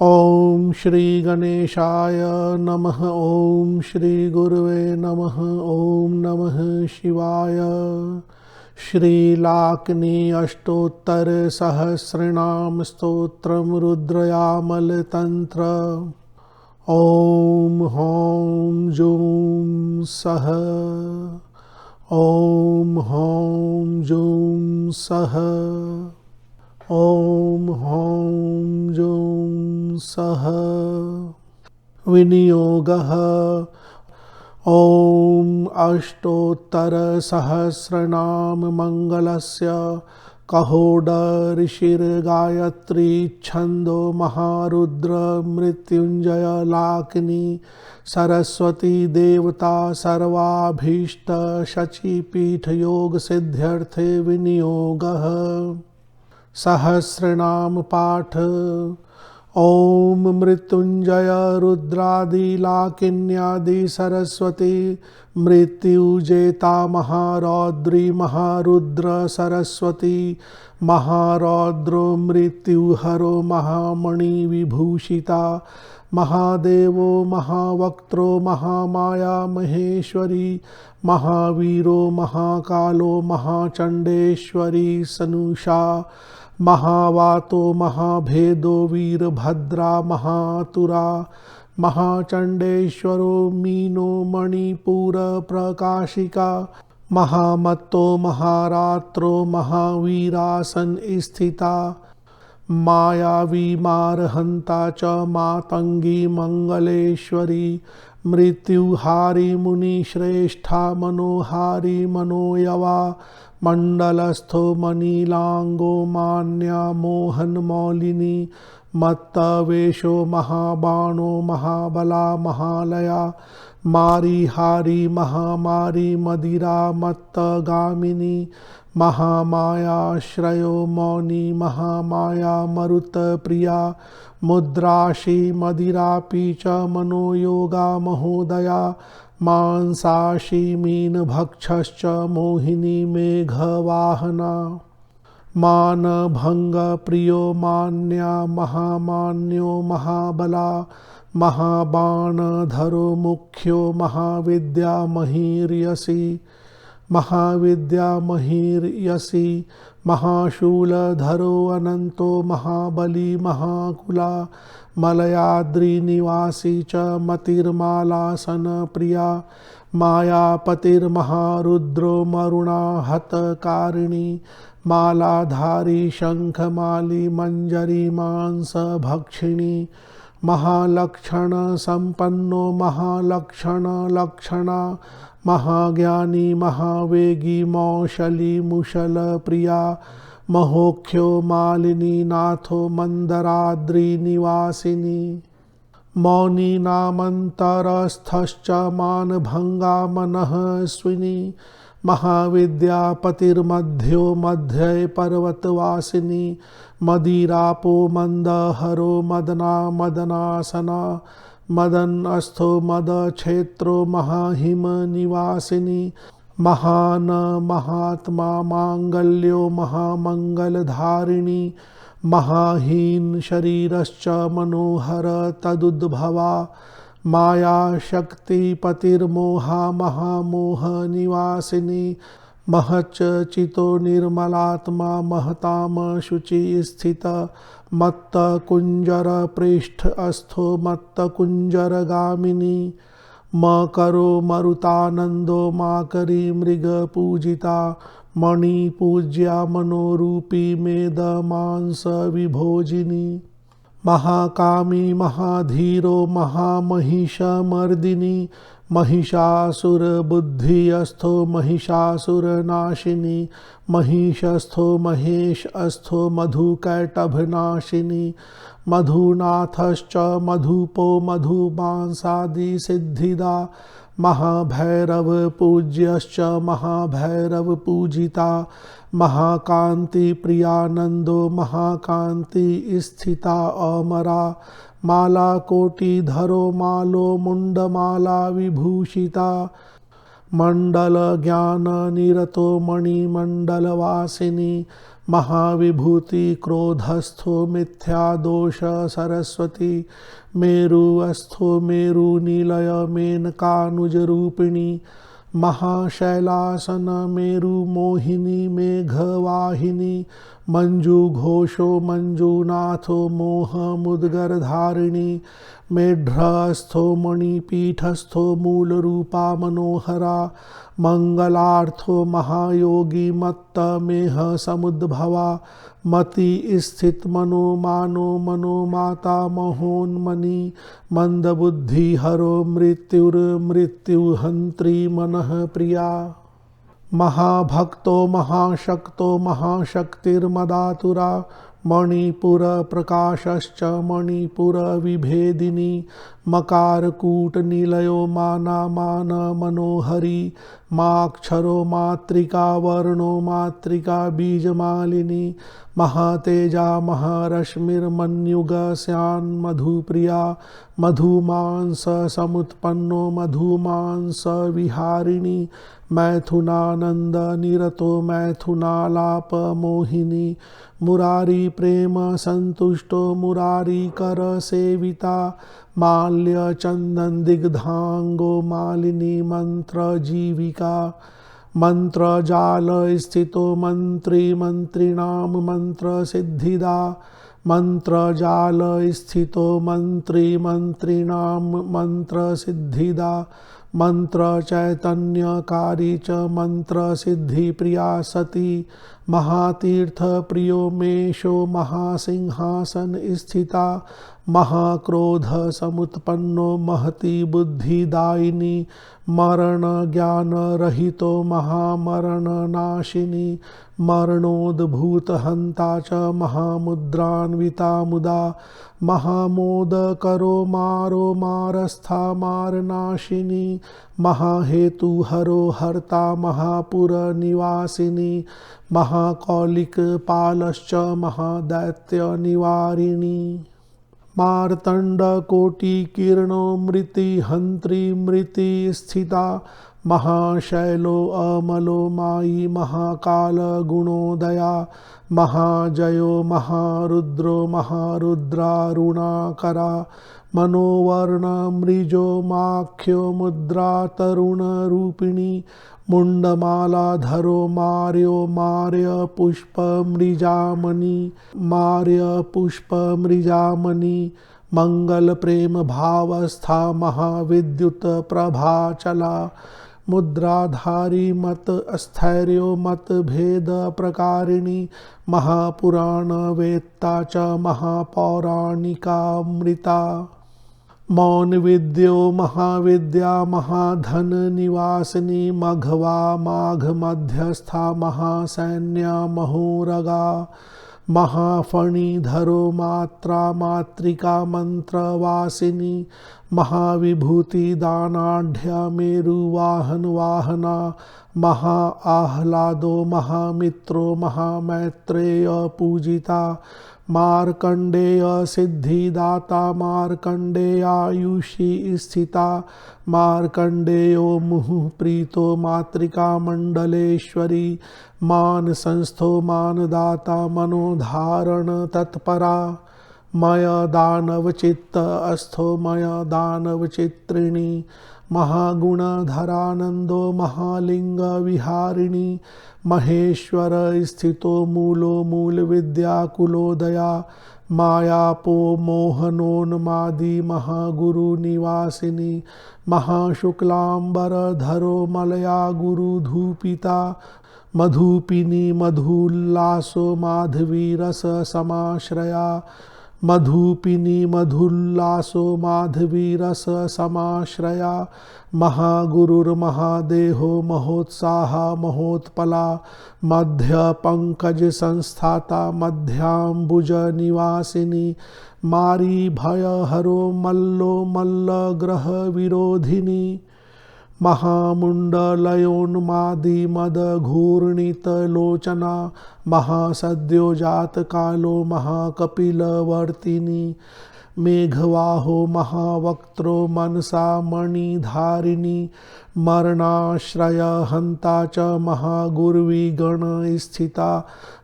ओम श्री गणेशाय नमः। ओम श्री गुरुवे नमः। ओम नमः शिवाय। श्रीलाक्नी अष्टोत्तर सहस्रनाम स्तोत्रम रुद्रयामल तंत्र। ओम हौं जूं सः। ओम हौं जूं सः। ओम हौं जूं सः। विनियोगः। ओम अष्टोत्तर सहस्रनाम मंगलस्य कहोड ऋषिर्गायत्री छंदो महारुद्र मृत्युंजय लाक्नी सरस्वती देवता सर्वाभीष्ट शचीपीठ योग सिद्ध्यर्थे विनियोगः। सहस्रनाम पाठ। ओम मृत्युंजय रुद्रादि लाकिन्यादि सरस्वती मृत्युजेता महारौद्री महारुद्र सरस्वती महारौद्रो मृत्युहरो महामणि विभूषिता महादेवो महावक्त्रो महामाया महेश्वरी महावीरो महाकालो महाचंडेश्वरी सनुषा महावातो महाभेदो वीरभद्रा महातुरा महाचंडेश्वरो मीनो मणिपुर प्रकाशिका महामत्तो महारात्रो महावीरासन स्थिता मायावी मारहंता च मातंगी मंगलेश्वरी मृत्युहारी मुनिश्रेष्ठा मनोहारी मनोयवा मंडलस्थो मनीलांगो मान्या मोहन मौलिनी मत्तवेशो महाबाणो महाबला महालया मारी हारी महामारी मदिरा मत्तगामिनी महामाया श्रयो मौनी महामाया मरुत प्रिया मुद्राशी मदिरापी च मनोयोगा महोदया मांसाशी मीन भक्षश्च मोहिनी मेघवाहना मान भंग प्रियो मान्या महामान्यो महाबला महाबाणधरो मुख्यो महाविद्या महीर्यसी महाविद्या महीर्यसी महाशूलधरो अनंतो महाबली महाकुला मलयाद्रि निवासी च मतिर्मालासन प्रिया मायापतिर्महारुद्रो मरुणाहतकारिणी मालाधारी शंखमाली मंजरी मांस भक्षिणी महालक्षण संपन्नो महालक्षण लक्षणा महाज्ञानी महावेगी मौशली मुशल प्रिया महोख्यो मालिनी नाथो मंदराद्रि निवासिनी मौनी नामंतरस्थश्च मानभंगा मनः स्विनी महाविद्यापतिर्मध्यो मध्य पर्वतवासिनी मदिरापो मंदहरो मदना मदनासना मदन अस्थो मद क्षेत्रो महाहिम निवासिनी महान महात्मा मांगल्यो महामंगलधारिणी महाहीन शरीरश्च मनोहर तदुद्भवा माया शक्तिपतिर्मोहा महामोह निवासिनी महच्च चितो निर्मलात्मा महताम शुचि स्थित मत्त कुंजर पृष्ठ अस्थो मत्त कुंजर गामिनी मकरो मरुतानंदो माकरी मृग पूजिता मणि पूज्या मनोरूपी मेद मांस विभोजिनी महाकामी महाधीरो महामहिषमर्दिनी महिषासुर बुद्धि अस्थो महिषासुरनाशिनी महिषस्थो महेश अस्थो मधुकैटभनाशिनी मधुनाथश्च मधुपो मधुमांसादि सिद्धिदा महाभैरव पूज्यश्च महाभैरव पूजिता महाकांति प्रियानंदो महाकांति स्थिता अमरा माला कोटिधरो मालो मुंडमाला विभूषिता मंडल ज्ञान निरतो मणिमंडलवासिनी महाविभूति क्रोधस्थो मिथ्या दोष सरस्वती मेरुस्थो मेरु नीलय मेनकानुज रूपिणी महाशैलासन मेरु मोहिनी मेघवाहिनी मंजू घोषो मंजूनाथो मोह मुद्गर धारिणी मेढ्रस्थो मणिपीठस्थो मूल रूपा मनोहरा मंगलार्थो महायोगी मत्त मेह समुद्भवा मति स्थित मनो मानो मनो माता महोन्मनी मंदबुद्धि हरो मृत्युर्मृत्युहंत्री मनः प्रिया महाभक्तो महाशक्तो महाशक्तिर्मदातुरा मणिपुर प्रकाशश्च मणिपुर विभेदिनी मकारकूट निलयो माना मान मनोहरी माक्षरो मातृका वर्णो मातृका बीजमालिनी महातेजा महारश्मिर्मन्युग स्यान् मधुप्रिया मधुमांस समुत्पन्नो मधुमांस विहारिणी मैथुनानंद निरतो मैथुनालाप मोहिनी मुरारी प्रेम संतुष्टो मुरारी कर सेविता माल्य चंदन दिग्धांगो मालिनी मंत्र जीविका मंत्र जाल स्थितो मंत्री मंत्रिणाम मंत्र सिद्धिदा मंत्र जाल स्थितो मंत्री मंत्रिणाम मंत्र सिद्धिदा मंत्र चैतन्यकारी च मंत्र सिद्धि प्रिया सती महातीर्थ प्रियो मेषो महासिंहासन स्थिता महाक्रोध समुत्पन्नो महती बुद्धिदायिनी मरण ज्ञान रहितो महामरण नाशिनी मरणोद्भूत हंता च महामुद्रान्विता मुदा महामोद करो मारो मारस्था मारनाशिनी महाहेतु हरो हर्ता महापुर निवासिनी महाकौलिक पालश्च महादैत्य निवारिणी मार्तंड कोटि किरणो मृति हंत्री मृति स्थिता महाशैलो अमलो मायी महाकाल गुणोदया महाजयो महारुद्रो महारुद्रारुणाकरा मनोवर्ण मृजो माख्यो मुद्रा तरुण रूपिणी मुंडमालाधरो मार्यो मार्य पुष्प मृजामणि मार्य पुष्प मृजामणि मंगल प्रेम भावस्था महाविद्युत प्रभा चला मुद्राधारी मत स्थैर्यो मत भेद प्रकारिणी महापुराण वेत्ता च महापौराणिकामृता मौन विद्यो महाविद्या महाधन निवासिनी मघवा माघ मध्यस्था महासैन्य महोरगा महाफणीधरो मात्रा मातृका मंत्रवासिनी महाविभूति दानाढ्य मेरुवाहन वाहना महा आह्लादो महामित्रो महामैत्रेय पूजिता मार्कंडेय सिद्धिदाता मार्कंडेयायुषी स्थिता मार्कंडेयो मुहुः प्रीतो मातृका मंडलेश्वरी मान संस्थो मानदाता मनोधारण तत्परा मय दानव चित्त अस्थो मय दानव चित्रिणी महागुणधरानंदो महालिंग विहारिणी महेश्वर स्थितो मूलो मूल विद्याकुलोदया मायापो मोहनोन्मादी महागुरु निवासिनी महाशुक्लांबरधरो मलया गुरुधूपिता मधुपिनी मधुल्लासो माधवी रस समाश्रया मधुपिनी मधुल्लासो माधवी रस समाश्रया महागुरुर्महादेहो महोत्साह महोत्पला मध्य पंकज संस्थाता मध्यांबुज निवासिनी मारी भय हरो मल्लो मल्ल ग्रह विरोधिनी महामुंडलयोन्मादी मद घूर्णित लोचना महासद्योजात कालो महाकपिलवर्तिनी मेघवाहो महावक्त्रो मनसा मणिधारिणी मरणाश्रय हंता च महागुर्विगण स्थिता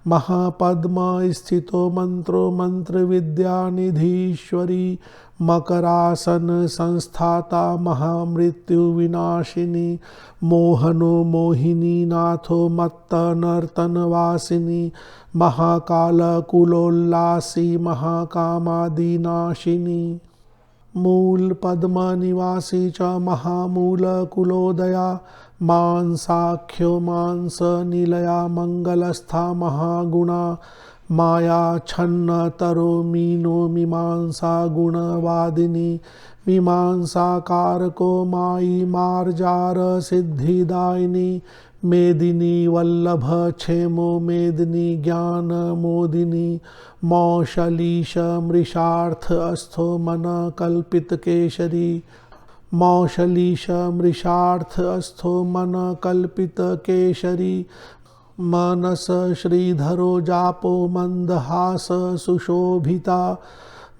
महापद्म स्थितो मंत्रो मंत्र विद्यानिधीश्वरी मकरासन संस्थाता महामृत्यु विनाशिनी मोहनो मोहिनी नाथो मत्त नर्तन वासिनी महाकाल कुलोल्लासी महाकामादिनाशिनी मूल पद्म निवासी च महामूल कुलोदया मांसाख्यो मांस निलया मंगलस्था महागुणा माया छन्न तरो मीनो मीमांसा गुणवादिनी मीमांसाकारको मायी मार्जार सिद्धिदायिनी मेदिनी वल्लभ क्षेमो मेदिनी ज्ञान मोदिनी मौशलीश मृषार्थ अस्थो मन कल्पित केशरी मौशलीश मृषार्थ अस्थो मन कल्पित केशरी मनस श्रीधरो जापो मंदहास सुशोभिता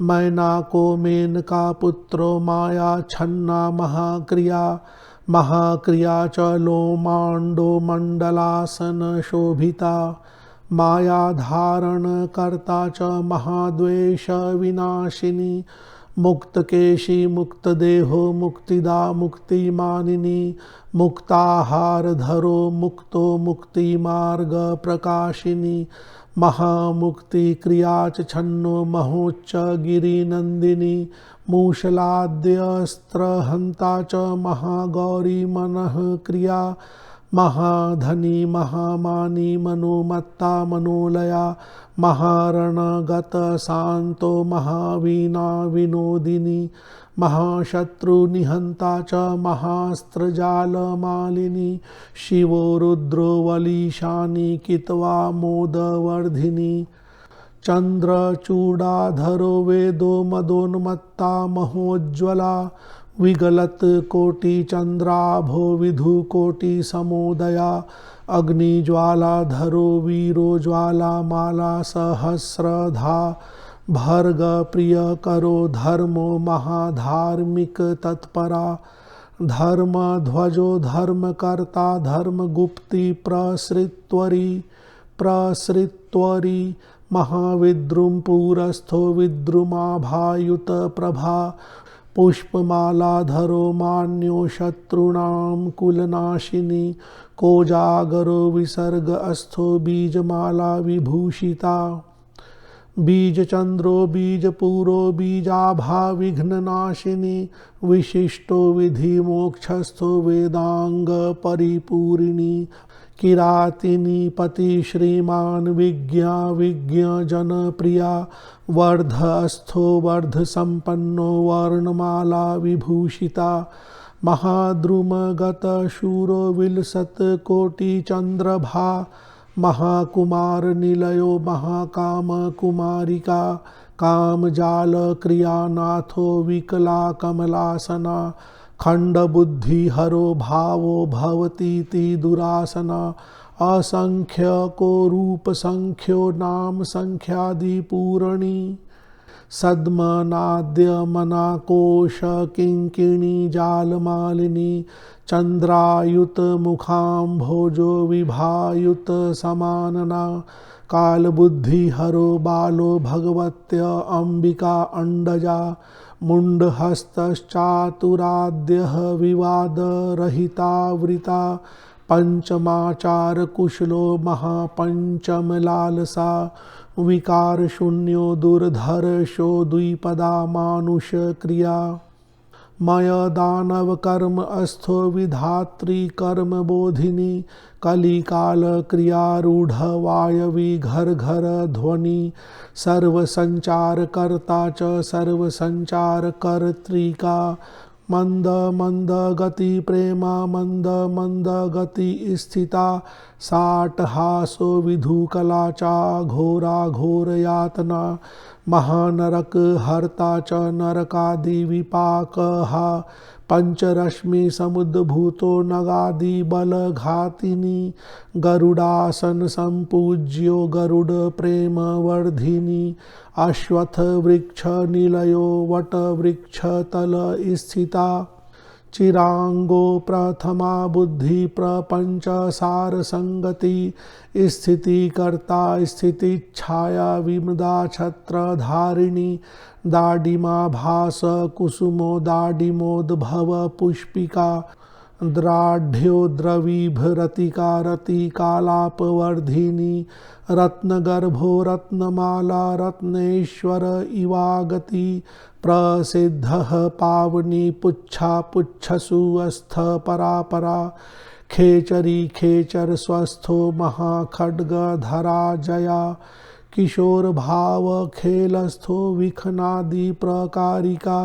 मैनाको मेनका पुत्रो माया छन्ना महाक्रिया महाक्रिया च लोमांडो मंडलासन शोभिता माया धारण कर्ता च महाद्वेष विनाशिनी मुक्तकेशी मुक्तदेहो मुक्तिदा मुक्तिमानिनी मुक्ताहार धरो मुक्तो मुक्तिमार्ग प्रकाशिनी महामुक्ति क्रियाच छन्नो महोच्च गिरिनंदिनी मूषलाद्यस्त्रहंता च महागौरी मनः क्रिया महाधनी महामानी मनोमत्ता मनोलया महारणगत शांतो महावीणा विनोदिनी महाशत्रुनिहंता च महास्त्रजालमालिनी शिवो रुद्रो वलिशानी कित्वा मोदवर्धिनी चंद्रचूड़ाधरो वेदो मदोन्मत्ता महोज्ज्वला विगलत कोटि चंद्राभो विधु कोटि समोदया अग्निज्वालाधरो वीरो ज्वाला माला सहस्रधा भर्ग प्रिय करो धर्मो महाधार्मिक तत्परा धर्म ध्वजो धर्मकर्ता धर्मगुप्ति प्रसृत्वरी महाविद्रुम पुरस्थो विद्रुमाभायुत प्रभा पुष्पमालाधरो मान्यो शत्रूणां कुलनाशिनी कोजागरो विसर्ग अस्थो बीजमाला विभूषिता बीजचंद्रो बीजपूरो बीजाभा विघ्ननाशिनी विशिष्टो विधि मोक्षस्थो वेदांग परिपूरिणी किरातिनी पति श्रीमान विज्ञा विज्ञ जनप्रिया वर्धस्थो वर्ध संपन्नो वर्णमाला विभूषिता महाद्रुमगत शूरो विलसत कोटि चंद्रभा महाकुमार निलयो महाकाम कुमारिका कामजाल क्रियानाथो विकला कमलासना खंड बुद्धि हरो भावो भवतीति दुरासना असंख्य को रूप संख्यो नाम संख्यादि पूरणी सद्मनाद्य मनाकोश किंकिणी जालमालिनी चंद्रायुत मुखाम्भोजो विभायुत समानना कालबुद्धि हरो बालो भगवत्य अंबिका अंडजा मुंडहस्तश्चातुराद्यः विवादरहितावृता पंचमाचार कुशलो महापंचमलालसा विकार शून्यो दुर्धर्षो द्विपदा मानुष क्रिया मय दानव कर्म अस्थो विधात्री कर्म बोधिनी कलिकाल क्रियारूढ़ वायवी घर घर ध्वनि सर्व संचार कर्ता च सर्व संचार कर्त्रिका मंद मंद गति प्रेमा मंद मंद गति स्थिता साटहासो विधुकला चा घोरा घोर यातना महानरक हर्ता च नरकादि विपाकहा पंचरश्मि समुद्भूतो नगादि बल घातिनी गरुडासन संपूज्यो गरुड प्रेम वर्धिनी अश्वत्थ वृक्ष निलयो वट वृक्ष तल स्थिता चिरांगो प्रथमा बुद्धि प्रपंच सार संगति स्थिति कर्ता स्थिति छाया विमदा छत्र धारिणी दाडिमा भास कुसुमो दाडिमोद्भव पुष्पिका द्राढ्यो द्रवीभरतिका रतिकालापवर्धिनी रत्नगर्भो रत्नमाला रत्नेश्वर इवागति प्रसिद्धः पावनी पुच्छा पुच्छसु अस्थ परापरा खेचरी खेचर स्वस्थो महाखड्ग धरा जया किशोर भाव खेलस्थो विखनादि प्रकारिका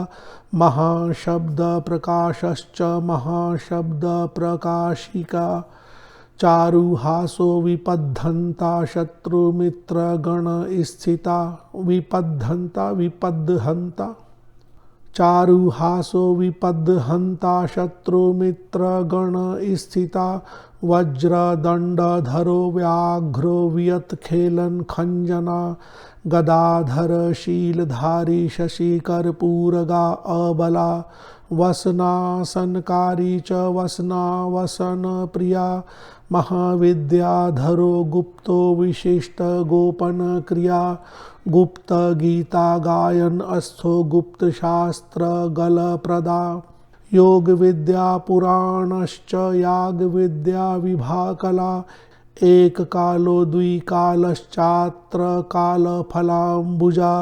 महाशब्द प्रकाशश्च महाशब्द प्रकाशिका चारुहासो विपद्धन्ता शत्रुमित्र गण स्थिता विपद्धन्ता विपद्धन्ता चारुहासो विपद्धन्ता शत्रुमित्र गण स्थिता वज्रदंडधरो व्याघ्रो वियत्खेलन खंजना गदाधर शीलधारी शशिकर्पूरगा अबला वसनासनकारी च वसनावसन प्रिया महाविद्याधरो गुप्तो विशिष्ट गोपन क्रिया गुप्त गीता गायन अस्थो गुप्त शास्त्र गल प्रदा योग विद्या पुराणश्च याग विद्या विभाकला एक कालो द्विकालश्चात्र काल फलाम्बुजा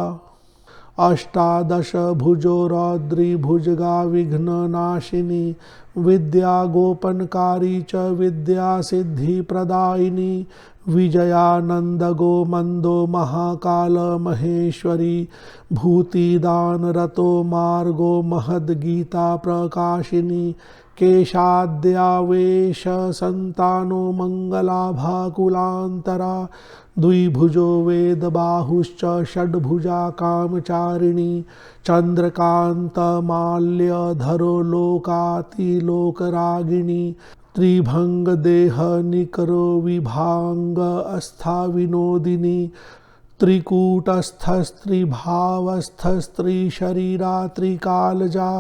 अष्टादश भुजो रौद्री भुजगा विघ्न नाशिनी विद्या गोपनकारी च विद्या सिद्धि प्रदायिनी विजयानंद गो मंदो महाकाल महेश्वरी भूतिदान रतो मार्गो महद गीता प्रकाशिनी केशाद्यावेश संतानो मंगलाभाकुलांतरा द्विभुजो वेद बाहुश्च षड्भुजा कामचारिणी चंद्रकांत माल्यधरो लोकातिलोकरागिणी त्रिभंग देह निकरो विभांग अस्था विनोदिनी त्रिकूटस्थस्त्रिभावस्थस्त्री शरीरा त्रिकालजा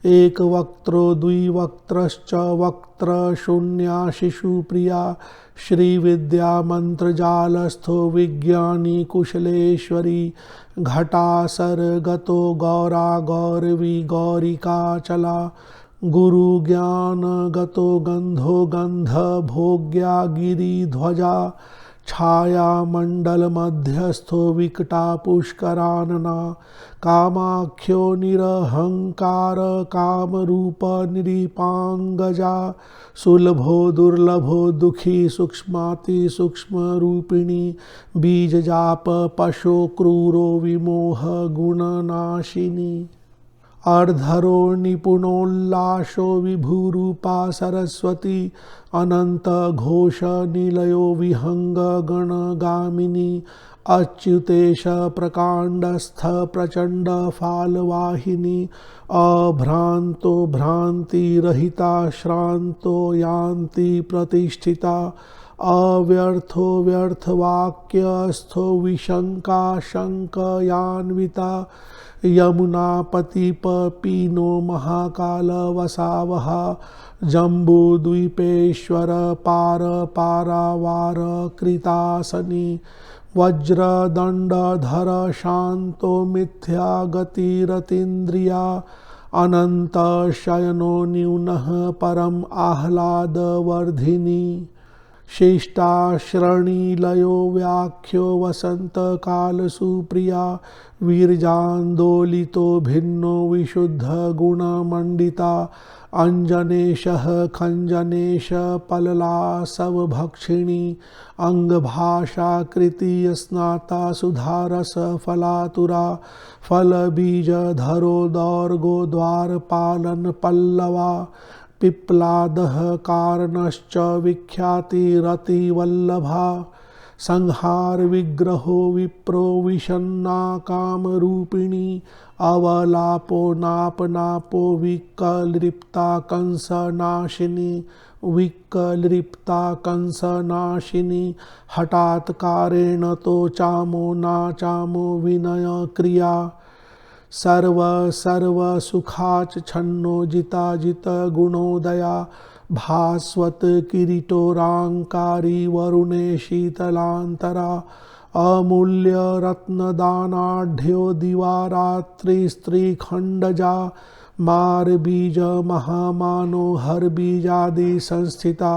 एक वक्त्रो द्विवक्त्रश्च वक्त्र शून्या शिशुप्रिया श्रीविद्या मंत्रजालस्थो विज्ञानी कुशलेश्वरी घटासर गतो गौरा गौरवी गौरिका चला गुरु ज्ञान गतो गंधो गंध भोग्या गिरिध्वजा छाया मंडल मध्यस्थो विकटा पुष्करानना कामाख्यो निरहंकार काम रूप निरीपांगजा सुलभो दुर्लभो दुखी सूक्ष्माति सूक्ष्म रूपिणी बीज जाप पशो क्रूरो विमोह गुणनाशिनी अर्धरो निपुणोल्लासो विभूरूपा सरस्वती अनंत घोष निलयो विहंग गणगामिनी अच्युतेश प्रकांडस्थ प्रचंड फालवाहिनी अभ्रांतो भ्रांति रहिता श्रांतो यान्ति प्रतिष्ठिता अव्यर्थो व्यर्थवाक्यस्थो विशंका शंकयान्विता यमुनापति पीनो महाकाल वसावहा जम्बूद्वीपेश्वर पार पारावार कृतासनी वज्रदंडधर शांतो मिथ्या गतिरतीन्द्रिया अनंत शयनो न्यूनः परम आह्लादवर्धिनी शिष्टाश्रणीलयो व्याख्यो वसंत काल सुप्रिया वीर्जान्दोलितो भिन्नो विशुद्ध गुणमंडिता अंजनेशः खंजनेश पललासव भक्षिणी अंगभाषा कृति स्नाता सुधारस फलातुरा फल बीज धरो दौर्गो द्वारपालन पल्लवा पिप्लादः कारणश्च विख्यातिरतिवल्लभा संहार विग्रहो विप्रो विषन्ना कामरूपिणी अवलापो नापनापो विकलृप्ता कंसनाशिनी हठात्कारेण तो चामो नाचामो विनय क्रिया सर्व सुखाच छन्नो जिताजित गुणोदया भास्वत किरीटोरांकारी वरुणे शीतलांतरा अमूल्य रत्नदानाढ्यो दिवारात्रि स्त्री खंडजा मार बीज महामानो हर बीजादि संस्थिता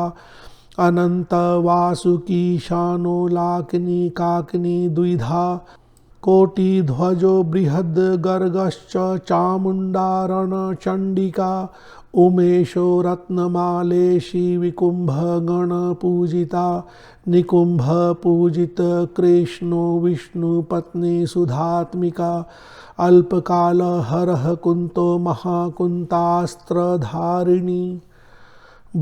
अनंत वासुकी शानो लाकिनी काकिनी द्विधा कोटि ध्वजो बृहद गर्गश्च चामुंडारण चंडिका उमेशो रत्नमालेशी विकुंभ गण पूजिता निकुंभ पूजित कृष्णो विष्णु पत्नी सुधात्मिका अल्पकाल हरह कुंतो महाकुंतास्त्र धारिणी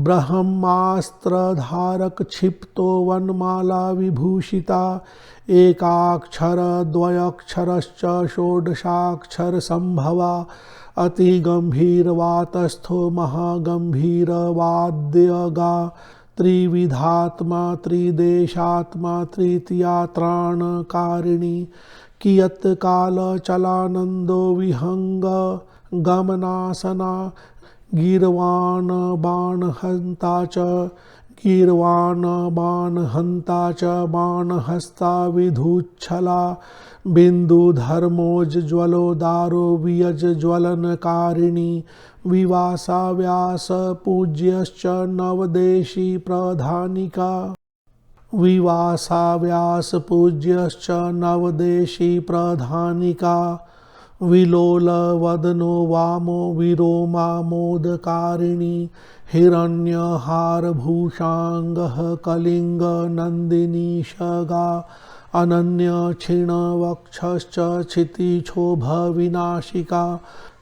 ब्रह्मास्त्रधारक क्षिप्तो वनमाला विभूषिता एकाक्षर द्वयक्षरश्च षोडशाक्षर संभवा अति गंभीर वातस्थो महागंभीर वाद्यगा त्रिविधात्मा त्रिदेशात्मा तृतीयात्राणकारिणी कियत् काल चलानंदो विहंग गमनासना गीर्वाण बाणहंता च बाणहस्ता विधुच्छला बिंदुधर्मोज्ज्वलोदारो वियज्ज्वलनकारिणी विवासा व्यास पूज्यश्च नवदेशी प्रधानिका विवासा व्यास पूज्यश्च नवदेशी प्रधानिका विलोल वदनो वामो विरोमा मोदकारिणी हिरण्यहारभूषांगः कलिंग नंदिनी शगा अनन्य क्षीणवक्षश्च क्षितिक्षोभ विनाशिका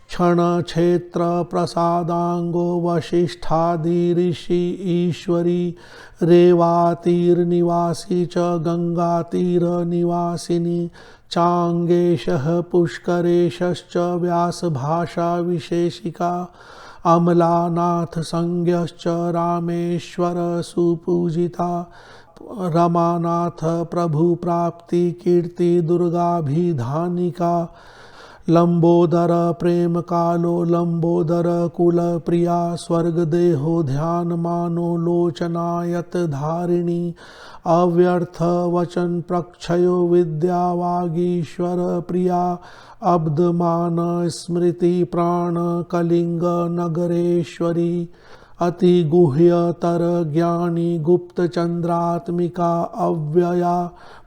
क्षण क्षेत्र प्रसादांगो वशिष्ठादि ऋषि ईश्वरी रेवातीर्निवासी च गंगातीरनिवासिनी चांगेशः पुष्करेशश्च व्यासभाषा विशेषिका अमलानाथ संज्ञश्च रामेश्वर सुपूजिता रमानाथ प्रभु प्राप्ति कीर्ति दुर्गाभिधानिका लंबोदर प्रेम कालो लंबोदर कुल प्रिया स्वर्गदेहो ध्यान मानो लोचनायत धारिणी अव्यर्थ वचन प्रक्षयो विद्या वागीश्वर प्रिया अब्दमान स्मृति प्राण कलिंग नगरेश्वरी अति गुह्यतर ज्ञानी गुप्त चंद्रात्मिका अव्यया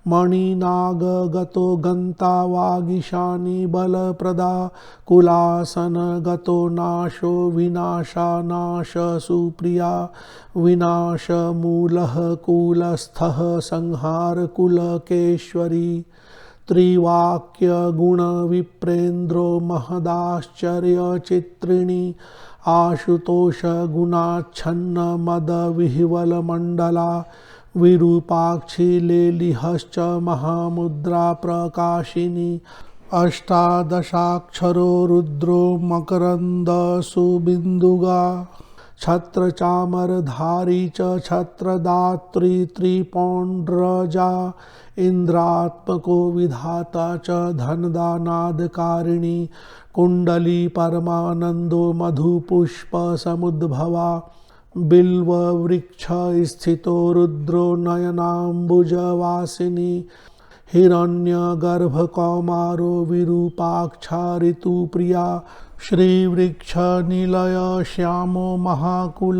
मणिनाग गतो गंता वागीशानी बलप्रदा कुलासन गतो नाशो विनाशा नाश सुप्रिया विनाश मूलः कुलस्थः संहार कुलकेश्वरी त्रिवाक्य गुण विप्रेन्द्रो महदाश्चर्य चित्रिणी आशुतोष गुणाच्छन्न मद विह्वल मंडला विरूपाक्षी लेलिहश्च महामुद्रा प्रकाशिनी अष्टादशाक्षरो रुद्रो मकरंद सुबिंदुगा छत्रचामरधारी च छत्रदात्री त्रिपौंड्रजा इंद्रात्मको विधाता च धनदानादकारिणी कुंडली परमानंदो मधुपुष्प समुद्भवा बिल्व वृक्ष स्थितो रुद्रो नयनाम्बुजवासिनी हिरण्यगर्भ कौमारो विरूपाक्षा ऋतुप्रिया श्रीवृक्ष निलय श्यामो महाकुलतरुद्भवा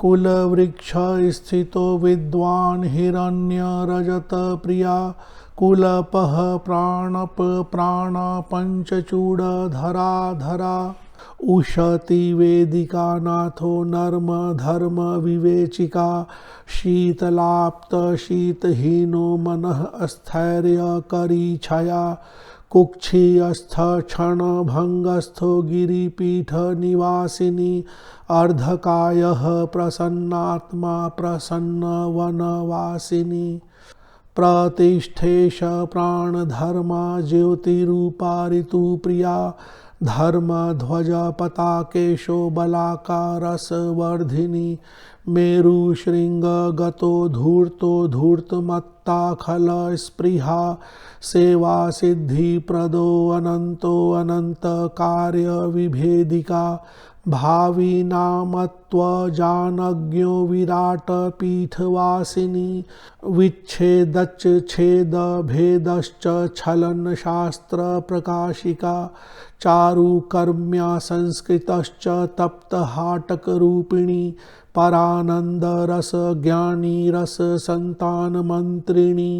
कुलवृक्ष स्थितो विद्वान् हिरण्यरजत प्रिया कुलपः प्राणप प्राण पंचचूड़धरा धरा उशति वेदिका नाथो नर्म धर्म विवेचिका शीतलाप्त शीतहीनो मनः स्थैर्य करी छया कुक्षीयस्थ क्षण भंगस्थो गिरिपीठ निवासिनी अर्धकायः प्रसन्नात्मा प्रसन्न वनवासिनी प्रतिष्ठेश प्राणधर्मा ज्योतिरूपा ऋतुप्रिया धर्मध्वज पताकेशो बलाकारसवर्धिनी मेरुशृंग गतो धूर्तो धूर्तमत्ता खल स्पृहा सेवा सिद्धि प्रदो अनंतो अनंत कार्य विभेदिका भावी नामत्व जानज्ञो विराट पीठवासिनी विच्छेदच्च छेद भेदश्च छलन शास्त्र प्रकाशिका चारुकर्म्या संस्कृतश्च तप्त हाटक रूपिणी परानंद रस ज्ञानी रस संतान मंत्रिणी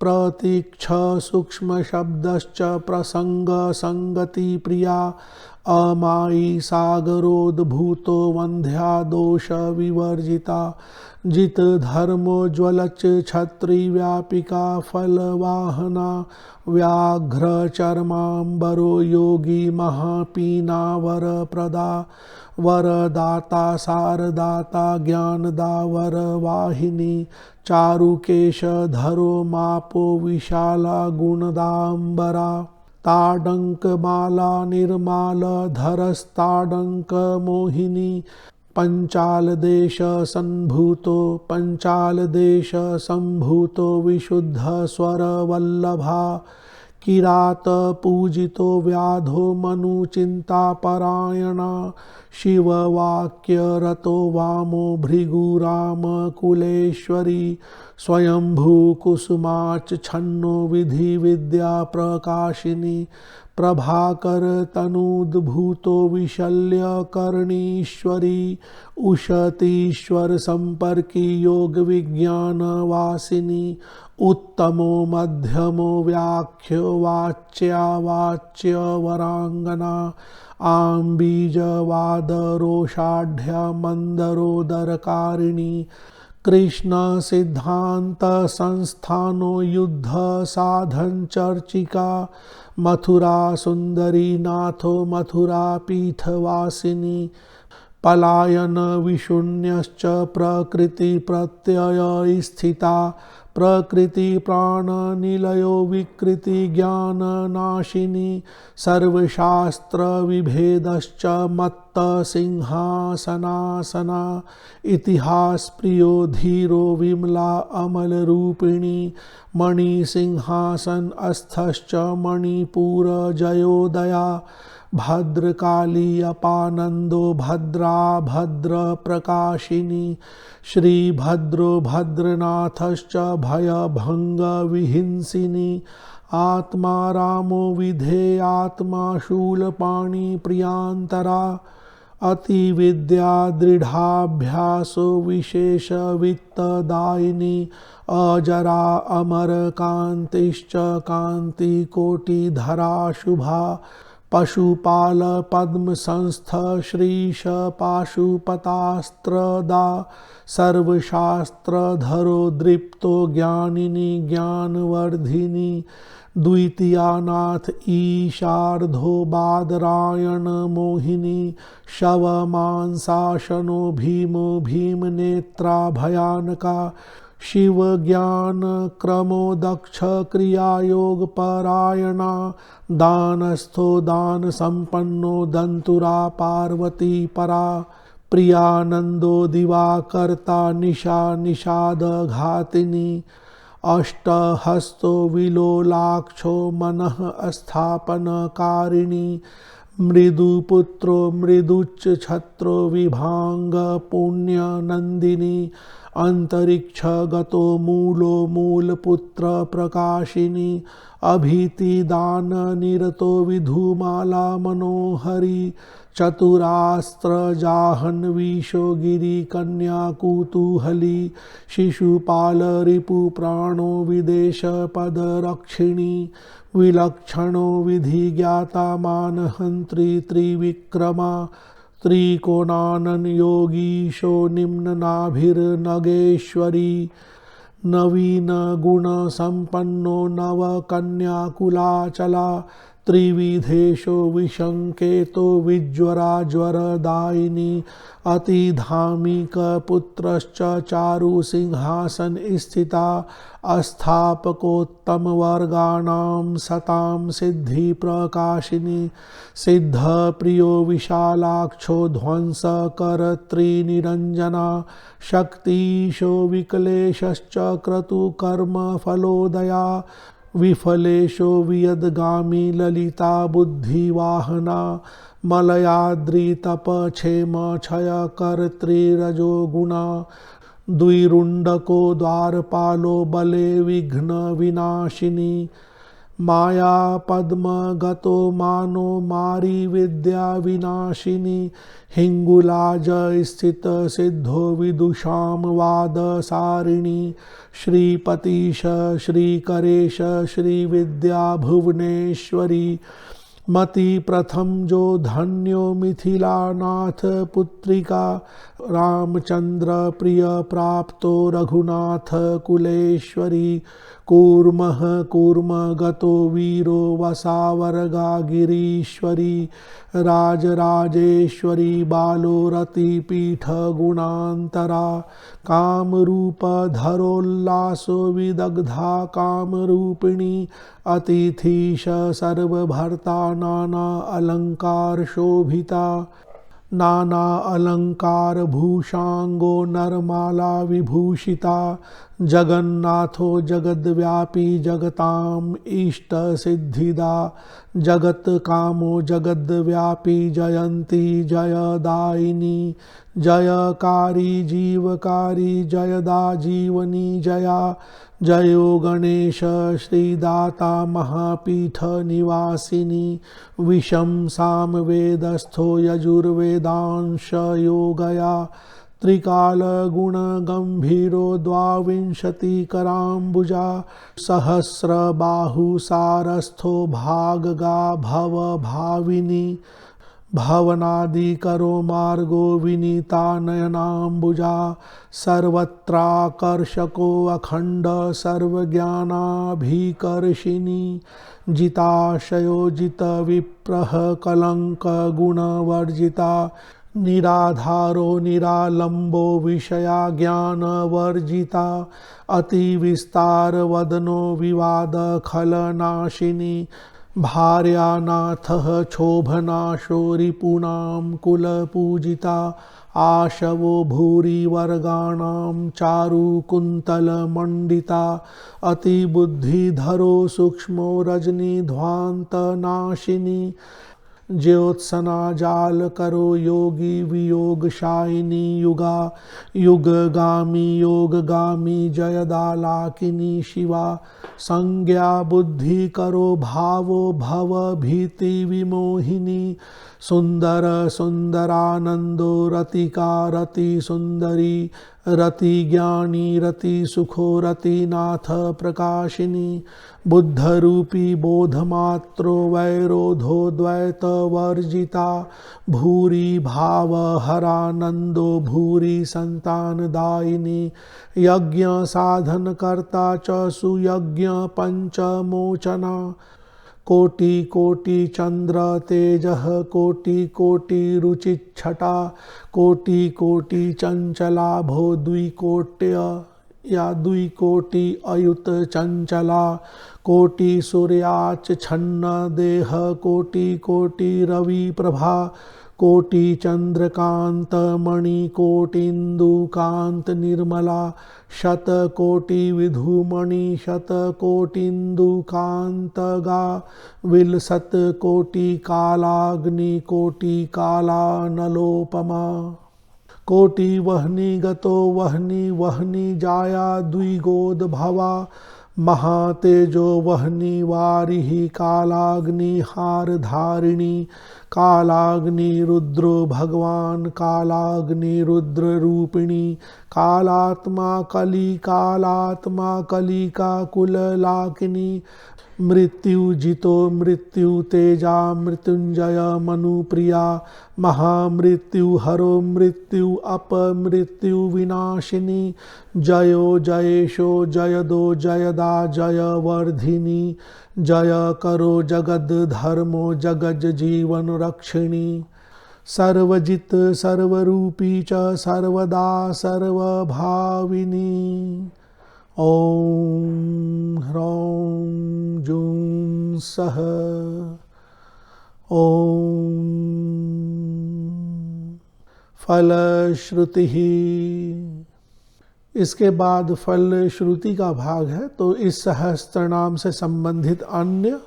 प्रतीक्ष सूक्ष्म शब्दश्च प्रसंग संगति प्रिया अमायी सागरोद्भूतो वंध्या दोष विवर्जिता जित धर्मोज्वलच छत्री व्यापिका फलवाहना व्याघ्र चर्मांबरो योगी महापीना वरप्रदा वरदाता सारदाता ज्ञानदा वरवाहिनी चारुकेश धरो मापो विशाला गुणदांबरा ताडंक माला निर्माल धरस्ताडंक मोहिनी पंचाल देश संभूतो विशुद्ध स्वर वल्लभा किरात पूजितो व्याधो मनु चिंता परायणा शिववाक्य रतो वामो भृगुराम कुलेश्वरी स्वयंभू कुसुमाच छन्नो विधि विद्या प्रकाशिनी प्रभाकर तनूद्भूतो विशल्य कर्णीश्वरी उशतीश्वर संपर्की योग विज्ञान वासिनी उत्तमो मध्यमो व्याख्यो वाच्य वरांगना आंबीजवाद रोषाढ्या मंदरोदरकारिणी कृष्ण सिद्धांत संस्थानो युद्ध साधन चर्चिका मथुरा सुंदरी नाथो मथुरा पीठवासिनी पलायन विशून्यश्च प्रकृति प्रत्यय स्थिता प्रकृति प्राण निलयो विकृति ज्ञान नाशिनी सर्वशास्त्र विभेदश्च मत्त सिंहासनासना इतिहास प्रियो धीरो विमला अमल रूपिणी मणि सिंहासन अस्थश्च मणिपुर जयोदया भद्रकाली अपानंदो भद्रा भद्र प्रकाशिनी श्रीभद्रो भद्रनाथश्च भयभंग विहिंसिनी आत्मा रामो विधेयात्मा शूलपाणि प्रियांतरा अतिविद्या दृढ़ाभ्यासो विशेष वित्तदायिनी अजरा अमर कांतिश्च कांति कोटिधरा शुभा पशुपाल पद्म संस्थ श्रीश पाशुपतास्त्रदा सर्वशास्त्रधरो दृप्तो ज्ञानिनी ज्ञानवर्धिनी द्वितीयानाथ ईशार्धो बादरायण मोहिनी शवमांसाशनो भीमो भीमनेत्रा भयानका शिव ज्ञान क्रमो दक्ष क्रिया योग परायणा दानस्थो दान संपन्नो दंतुरा पार्वती परा प्रियानंदो दिवाकर्ता निशा निषाद घातिनी अष्टहस्तो विलोलाक्षो मनः स्थापनकारिणी मृदुपुत्रो मृदुच्च छत्रो विभांग पुण्य नंदिनी अंतरिक्ष गतो मूलो मूलपुत्र प्रकाशिनी अभीति दान निरतो विधुमाला मनोहरी चतुरास्त्र जाह्नवीशो गिरी कन्या कुतूहली शिशुपाल रिपु प्राणो विदेश पद रक्षिणी विलक्षणो विधि ज्ञाता मानहंत्री त्रिविक्रमा त्रिकोणानन योगीशो निम्ननाभिर्नगेश्वरी नवीन गुण संपन्नो नव कन्याकुलाचला त्रिविधेशो विशंकेतो विज्वरा ज्वरदायिनी अतिधार्मिकपुत्रश्च चारु सिंहासन स्थिता अस्थापकोत्तमवर्गाणां सतां सिद्धिप्रकाशिनी सिद्धप्रियो विशालाक्षो ध्वंसकर्तृनिरञ्जना शक्तिशो विकलेशश्च क्रतुकर्मफलोदया विफलेशो वियद्गामी ललिता बुद्धिवाहना मलयाद्रितपक्षेम क्षयकर्तृरजो गुणा द्विरुण्डको द्वारपालो बले विघ्न विनाशिनी माया पद्मगतो मानो मारी विद्या विनाशिनी हिंगुलाज स्थित सिद्धो विदुषाम वादसारिणी श्रीपतिश श्रीकरेश श्रीविद्या भुवनेश्वरी मति प्रथम जो धन्यो मिथिलानाथ पुत्रिका रामचंद्र प्रिय प्राप्तो रघुनाथ कुलेश्वरी कूर्मः कूर्म गतो वीरो वसावरगा गिरीश्वरी राजराजेश्वरी बालो रतिपीठ गुणांतरा कामरूप धरोल्लासो विदग्धा कामरूपिणी अतिथिश सर्वभर्ता नाना अलंकार शोभिता नाना अलंकार भूषांगो नरमाला विभूषिता जगन्नाथो जगद्व्यापी जगताम इष्ट सिद्धिदा जगत कामो जगद्व्यापी जयंती जयदायिनी जयकारी जीवकारी जयदा जीवनी जया जयो गणेश श्रीदाता महापीठ निवासिनी विषम सामवेदस्थो यजुर्वेदांश योगया त्रिकाल गुण गंभीरो द्वाविंशतिकराम्बुजा सहस्र बाहु सारस्थो भागगा भव भाविनी भवनादि करो मार्गो विनीता नयनाम्बुजा सर्वत्राकर्षको अखंड सर्वज्ञानाभिकर्षिणी जिताशयो जित विप्रह कलंक गुणवर्जिता निराधारो निरालंबो विषया ज्ञान वर्जिता अति विस्तार वदनो विवाद खलनाशिनी भार्यानाथः क्षोभनाशो रिपूणां कुलपूजिता आशवो भूरि वर्गाणां चारुकुन्तलमण्डिता अतिबुद्धिधरो सूक्ष्मो रजनीध्वान्तनाशिनी ज्योत्सना जाल करो योगी वियोगशायिनी युगा युगगामी योगगामी जयदालाकिनी शिवा संज्ञा बुद्धि करो भावो भव भीति विमोहिनी सुंदर सुंदरानंदो रतिका रति सुंदरी रति ज्ञानी रति सुखो रतिनाथ प्रकाशिनी बुद्ध रूपी बोधमात्रो वैरोधो द्वैत वर्जिता भूरि भाव हरानंदो भूरि संतानदायिनी यज्ञ साधन कर्ता च सुयज्ञ पंचमोचना कोटि कोटि चंद्र तेजः कोटि कोटि रुचिच्छटा कोटि कोटि चंचला भो द्विकोट्य या द्विकोटि अयुत चंचला कोटि सूर्याच छन्न देह कोटि कोटि रवि प्रभा कोटि चंद्रकांत मणि कोटिंदुकांत निर्मला शतकोटि विधुमणि शतकोटिंदुकांतगा विलसत कोटि कालाग्नि कोटि कालानलोपमा कोटि वह्नि गतो वह्नि वह्नि जाया द्विगोद भवा महातेजो वह्नि वारिहि कालाग्नि हार धारिणी कालाग्नि रुद्रो भगवान कालाग्नि रुद्र रूपिणी कालात्मा कलिका कुललाकिनी मृत्यु जितो मृत्यु तेजा मृत्युंजय मनुप्रिया महामृत्यु हरो मृत्यु अपमृत्यु विनाशिनी जयो जयेशो जयदो जयदा जय वर्धिनी जय करो जगद धर्मो जगज जीवन रक्षिणी सर्वजित सर्वरूपी च सर्वदा सर्वभाविनी। ॐ ह्रौं जूं सः। ॐ फलश्रुतिः। इसके बाद फल श्रुति का भाग है, तो इस सहस्त्रनाम से संबंधित अन्य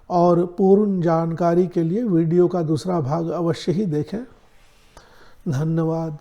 और पूर्ण जानकारी के लिए वीडियो का दूसरा भाग अवश्य ही देखें। धन्यवाद।